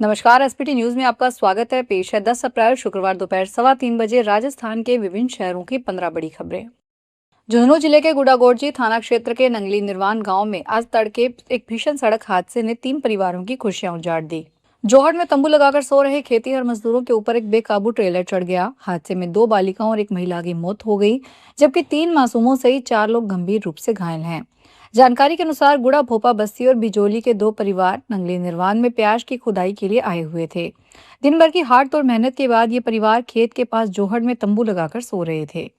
नमस्कार। SPT news में आपका स्वागत है। पेश है 10 अप्रैल शुक्रवार दोपहर 3:15 राजस्थान के विभिन्न शहरों की 15 बड़ी खबरें। झुंझुनू जिले के गुडागोड़जी थाना क्षेत्र के नंगली निर्वाण गांव में आज तड़के एक भीषण सड़क हादसे ने 3 परिवारों की खुशियां उजाड़ दी। जोहड़ में तंबू लगाकर सो रहे खेतीहर मजदूरों के ऊपर एक बेकाबू ट्रेलर चढ़ गया। हादसे में 2 बालिकाओं और एक महिला की मौत हो गई, जबकि 3 मासूमों सहित 4 लोग गंभीर रूप से घायल हैं। जानकारी के अनुसार गुड़ा भोपा बस्ती और बिजोली के 2 परिवार नंगली निर्वाण में प्याज की खुदाई के लिए आए हुए थे। दिन भर की हाड़ तोड़ मेहनत के बाद ये परिवार खेत के पास जोहड़ में तंबू लगाकर सो रहे थे।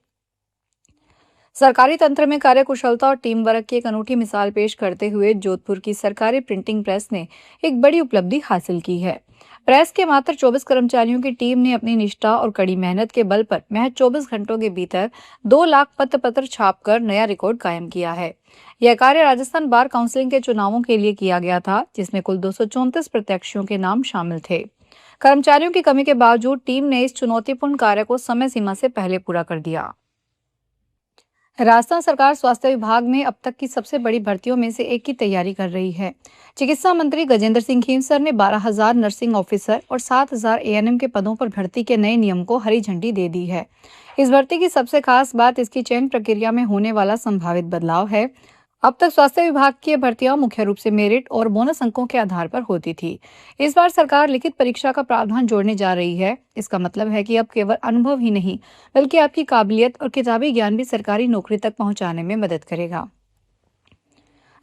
सरकारी तंत्र में कार्यकुशलता और टीम वर्क की एक अनूठी मिसाल पेश करते हुए जोधपुर की सरकारी प्रिंटिंग प्रेस ने एक बड़ी उपलब्धि हासिल की है। प्रेस के मात्र 24 कर्मचारियों की टीम ने अपनी निष्ठा और कड़ी मेहनत के बल पर महज 24 घंटों के भीतर 2 लाख पत्र छापकर नया रिकॉर्ड कायम किया है। यह कार्य राजस्थान बार काउंसिलिंग के चुनावों के लिए किया गया था, जिसमें कुल 234 प्रत्याशियों के नाम शामिल थे। कर्मचारियों की कमी के बावजूद टीम ने इस चुनौतीपूर्ण कार्य को समय सीमा से पहले पूरा कर दिया। राजस्थान सरकार स्वास्थ्य विभाग में अब तक की सबसे बड़ी भर्तियों में से एक की तैयारी कर रही है। चिकित्सा मंत्री गजेंद्र सिंह खींवसर ने 12,000 नर्सिंग ऑफिसर और 7,000 एएनएम के पदों पर भर्ती के नए नियम को हरी झंडी दे दी है। इस भर्ती की सबसे खास बात इसकी चयन प्रक्रिया में होने वाला संभावित बदलाव है। अब तक स्वास्थ्य विभाग की ये भर्तियां मुख्य रूप से मेरिट और बोनस अंकों के आधार पर होती थी। इस बार सरकार लिखित परीक्षा का प्रावधान जोड़ने जा रही है। इसका मतलब है कि अब केवल अनुभव ही नहीं, बल्कि आपकी काबिलियत और किताबी ज्ञान भी सरकारी नौकरी तक पहुंचाने में मदद करेगा।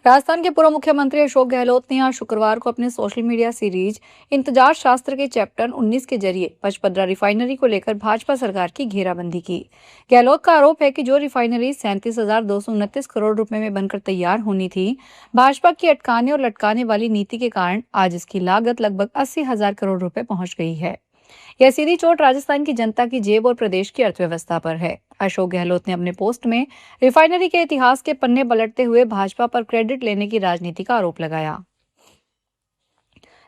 राजस्थान के पूर्व मुख्यमंत्री अशोक गहलोत ने आज शुक्रवार को अपने सोशल मीडिया सीरीज इंतजार शास्त्र के चैप्टर 19 के जरिए पचपदरा रिफाइनरी को लेकर भाजपा सरकार की घेराबंदी की। गहलोत का आरोप है कि जो रिफाइनरी 37,229 करोड़ रुपए में बनकर तैयार होनी थी, भाजपा की अटकाने और लटकाने वाली नीति के कारण आज इसकी लागत लगभग 80,000 करोड़ रुपए पहुंच गई है। यह सीधी चोट राजस्थान की जनता की जेब और प्रदेश की अर्थव्यवस्था पर है। अशोक गहलोत ने अपने पोस्ट में रिफाइनरी के इतिहास के पन्ने पलटते हुए भाजपा पर क्रेडिट लेने की राजनीति का आरोप लगाया।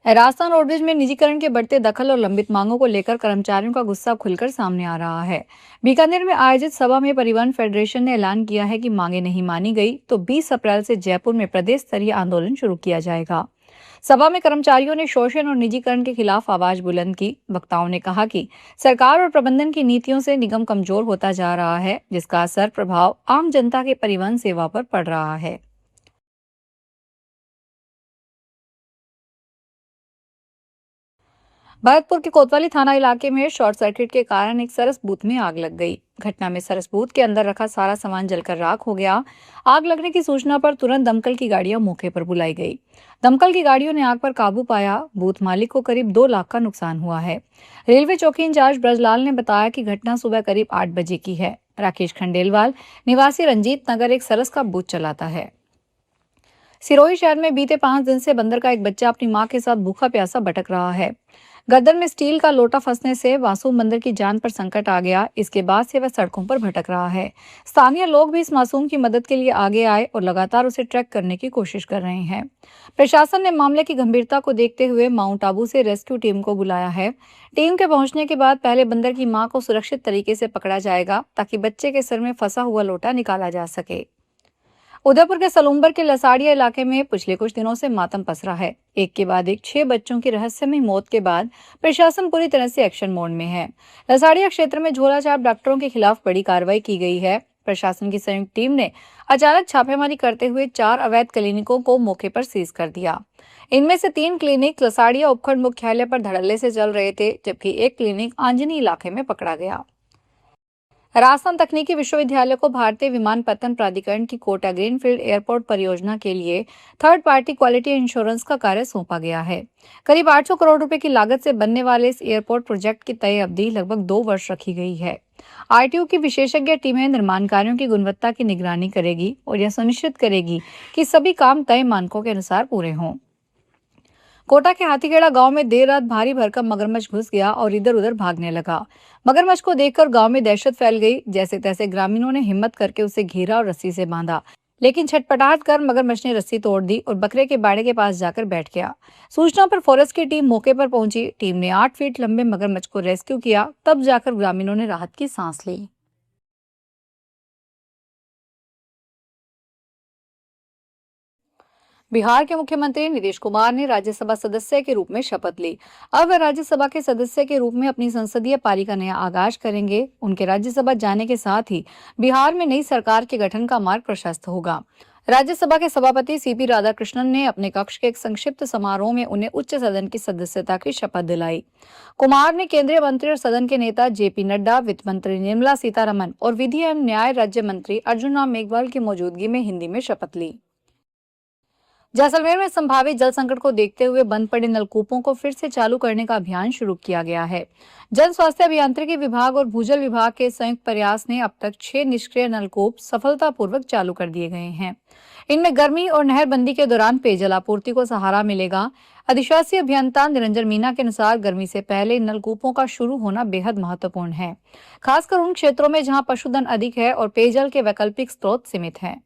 राजस्थान रोडवेज में निजीकरण के बढ़ते दखल और लंबित मांगों को लेकर कर्मचारियों का गुस्सा खुलकर सामने आ रहा है। बीकानेर में आयोजित सभा में परिवहन फेडरेशन ने ऐलान किया है कि मांगे नहीं मानी गई तो 20 अप्रैल से जयपुर में प्रदेश स्तरीय आंदोलन शुरू किया जाएगा। सभा में कर्मचारियों ने शोषण और निजीकरण के खिलाफ आवाज बुलंद की। वक्ताओं ने कहा कि सरकार और प्रबंधन की नीतियों से निगम कमजोर होता जा रहा है, जिसका असर प्रभाव आम जनता के परिवहन सेवा पर पड़ रहा है। भरतपुर के कोतवाली थाना इलाके में शॉर्ट सर्किट के कारण एक सरस बूथ में आग लग गई। घटना में सरस बूथ के अंदर रखा सारा सामान जलकर राख हो गया। आग लगने की सूचना पर तुरंत दमकल की गाड़ियां मौके पर बुलाई गई। दमकल की गाड़ियों ने आग पर काबू पाया। बूथ मालिक को करीब 2 लाख का नुकसान हुआ है। रेलवे चौकी इंचार्ज ब्रजलाल ने बताया कि घटना सुबह करीब 8 बजे की है। राकेश खंडेलवाल निवासी रंजीत नगर एक सरस का बूथ चलाता है। सिरोही शहर में बीते 5 दिन से बंदर का एक बच्चा अपनी मां के साथ भूखा प्यासा भटक रहा है। गर्दन में स्टील का लोटा फंसने से मासूम बंदर की जान पर संकट आ गया। इसके बाद से वह सड़कों पर भटक रहा है। स्थानीय लोग भी इस मासूम की मदद के लिए आगे आए और लगातार उसे ट्रैक करने की कोशिश कर रहे हैं। प्रशासन ने मामले की गंभीरता को देखते हुए माउंट आबू से रेस्क्यू टीम को बुलाया है। टीम के पहुंचने के बाद पहले बंदर की मां को सुरक्षित तरीके से पकड़ा जाएगा, ताकि बच्चे के सिर में फंसा हुआ लोटा निकाला जा सके। उदयपुर के सलूम्बर के लसाड़िया इलाके में पिछले कुछ दिनों से मातम पसरा है। एक के बाद एक 6 बच्चों की रहस्यमय मौत के बाद प्रशासन पूरी तरह से एक्शन मोड में है। लसाड़िया क्षेत्र में झोलाछाप डॉक्टरों के खिलाफ बड़ी कार्रवाई की गई है। प्रशासन की संयुक्त टीम ने अचानक छापेमारी करते हुए 4 अवैध क्लिनिकों को मौके पर सीज कर दिया। इनमें से 3 क्लिनिक लसाड़िया उपखंड मुख्यालय पर धड़ल्ले से चल रहे थे, जबकि एक क्लिनिक आंजनी इलाके में पकड़ा गया। राजस्थान तकनीकी विश्वविद्यालय को भारतीय विमानपत्तन प्राधिकरण की कोटा ग्रीनफील्ड एयरपोर्ट परियोजना के लिए थर्ड पार्टी क्वालिटी इंश्योरेंस का कार्य सौंपा गया है। करीब 800 करोड़ रुपए की लागत से बनने वाले इस एयरपोर्ट प्रोजेक्ट की तय अवधि लगभग 2 वर्ष रखी गई है। आरटीओ की विशेषज्ञ टीमें निर्माण कार्यों की गुणवत्ता की निगरानी करेगी और यह सुनिश्चित करेगी कि सभी काम तय मानकों के अनुसार पूरे हों। कोटा के हाथीखेड़ा गांव में देर रात भारी भरकम मगरमच्छ घुस गया और इधर उधर भागने लगा। मगरमच्छ को देखकर गांव में दहशत फैल गई। जैसे तैसे ग्रामीणों ने हिम्मत करके उसे घेरा और रस्सी से बांधा, लेकिन छटपटाहट कर मगरमच्छ ने रस्सी तोड़ दी और बकरे के बाड़े के पास जाकर बैठ गया। सूचना पर फॉरेस्ट की टीम मौके पर पहुंची। टीम ने 8 फीट लंबे मगरमच्छ को रेस्क्यू किया, तब जाकर ग्रामीणों ने राहत की सांस ली। बिहार के मुख्यमंत्री नीतीश कुमार ने राज्यसभा सदस्य के रूप में शपथ ली। अब वे राज्यसभा के सदस्य के रूप में अपनी संसदीय पारी का नया आगाज करेंगे। उनके राज्यसभा जाने के साथ ही बिहार में नई सरकार के गठन का मार्ग प्रशस्त होगा। राज्यसभा के सभापति सीपी राधाकृष्णन ने अपने कक्ष के एक संक्षिप्त समारोह में उन्हें उच्च सदन की सदस्यता की शपथ दिलाई। कुमार ने केंद्रीय मंत्री और सदन के नेता जेपी नड्डा, वित्त मंत्री निर्मला सीतारमन और विधि एवं न्याय राज्य मंत्री अर्जुन राम मेघवाल की मौजूदगी में हिंदी में शपथ ली। जैसलमेर में संभावित जल संकट को देखते हुए बंद पड़े नलकूपों को फिर से चालू करने का अभियान शुरू किया गया है। जन स्वास्थ्य अभियांत्रिकी विभाग और भूजल विभाग के संयुक्त प्रयास ने अब तक 6 निष्क्रिय नलकूप सफलतापूर्वक चालू कर दिए गए हैं। इनमें गर्मी और नहरबंदी के दौरान पेयजल आपूर्ति को सहारा मिलेगा। अधिशासी अभियंता निरंजन मीना के अनुसार गर्मी से पहले इन नलकूपों का शुरू होना बेहद महत्वपूर्ण है, खासकर उन क्षेत्रों में जहां पशुधन अधिक है और पेयजल के वैकल्पिक स्रोत सीमित हैं।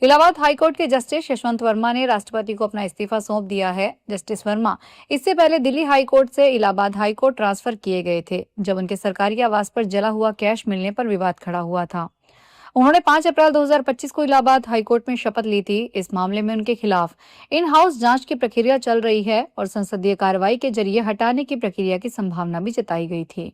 इलाहाबाद हाईकोर्ट के जस्टिस यशवंत वर्मा ने राष्ट्रपति को अपना इस्तीफा सौंप दिया है। जस्टिस वर्मा इससे पहले दिल्ली हाईकोर्ट से इलाहाबाद हाईकोर्ट ट्रांसफर किए गए थे, जब उनके सरकारी आवास पर जला हुआ कैश मिलने पर विवाद खड़ा हुआ था। उन्होंने 5 अप्रैल 2025 को इलाहाबाद हाईकोर्ट में शपथ ली थी। इस मामले में उनके खिलाफ इन हाउस जांच की प्रक्रिया चल रही है और संसदीय कार्रवाई के जरिए हटाने की प्रक्रिया की संभावना भी जताई गई थी।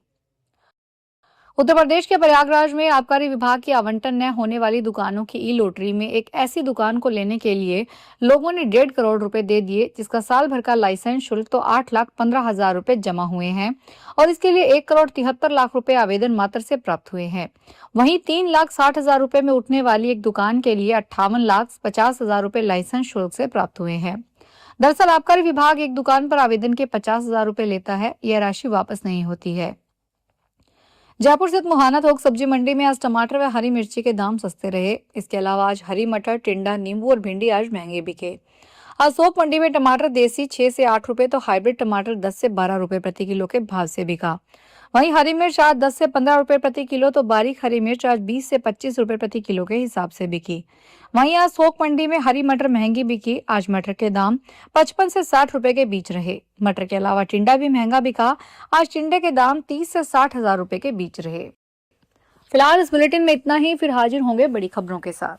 उत्तर प्रदेश के प्रयागराज में आबकारी विभाग की आवंटन न होने वाली दुकानों की ई लॉटरी में एक ऐसी दुकान को लेने के लिए लोगों ने 1.5 करोड़ रुपए दे दिए, जिसका साल भर का लाइसेंस शुल्क तो 8,15,000 रुपए जमा हुए हैं और इसके लिए 1,73,00,000 रुपए आवेदन मात्र से प्राप्त हुए हैं। वहीं 3,60,000 रुपए में उठने वाली एक दुकान के लिए 58,50,000 रुपए लाइसेंस शुल्क से प्राप्त हुए हैं। दरअसल आबकारी विभाग एक दुकान पर आवेदन के 50,000 रुपए लेता है, यह राशि वापस नहीं होती है। जयपुर स्थित मुहाना थोक सब्जी मंडी में आज टमाटर व हरी मिर्ची के दाम सस्ते रहे। इसके अलावा आज हरी मटर, टिंडा, नींबू और भिंडी आज महंगे बिके। आज थोक मंडी में टमाटर देसी 6 से 8 रुपए तो हाइब्रिड टमाटर 10 से 12 रुपए प्रति किलो के भाव से बिका। वहीं हरी मिर्च आज 10 से 15 रुपए प्रति किलो तो बारीक हरी मिर्च आज 20 से 25 रुपए प्रति किलो के हिसाब से बिकी। वहीं आज थोक मंडी में हरी मटर महंगी बिकी। आज मटर के दाम 55 से 60 रुपए के बीच रहे। मटर के अलावा टिंडा भी महंगा बिका। आज टिंडे के दाम 30 से 60,000 रुपए के बीच रहे। फिलहाल इस बुलेटिन में इतना ही, फिर हाजिर होंगे बड़ी खबरों के साथ।